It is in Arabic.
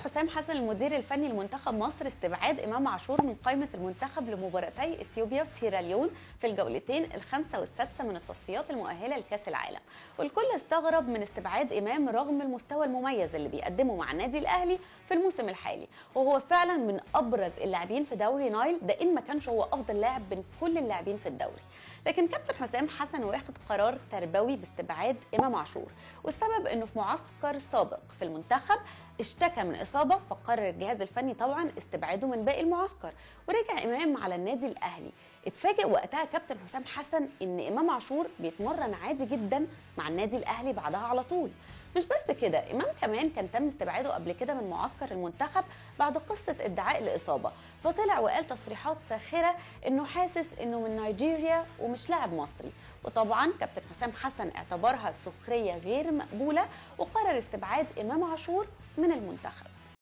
حسام حسن المدير الفني لمنتخب مصر استبعاد إمام عاشور من قائمة المنتخب لمباراتي إثيوبيا وسيراليون في الجولتين الخامسة والسادسة من التصفيات المؤهلة لكأس العالم. والكل استغرب من استبعاد إمام رغم المستوى المميز اللي بيقدمه مع النادي الأهلي في الموسم الحالي، وهو فعلا من أبرز اللاعبين في دوري نايل، ده إن ما كانش هو أفضل لاعب بين كل اللاعبين في الدوري. لكن كابتن حسام حسن واخد قرار تربوي باستبعاد إمام عاشور، والسبب انه في معسكر سابق في المنتخب اشتكى من اصابه، فقرر الجهاز الفني طبعا استبعاده من باقي المعسكر، ورجع امام على النادي الاهلي. اتفاجئ وقتها كابتن حسام حسن ان امام عاشور بيتمرن عادي جدا مع النادي الاهلي بعدها على طول. مش بس كده، امام كمان كان تم استبعاده قبل كده من معسكر المنتخب بعد قصه ادعاء الاصابه، فطلع وقال تصريحات ساخره انه حاسس انه من نيجيريا ومش لاعب مصري. وطبعا كابتن حسام حسن اعتبرها سخريه غير مقبوله، وقرر استبعاد امام عاشور من المنتخب.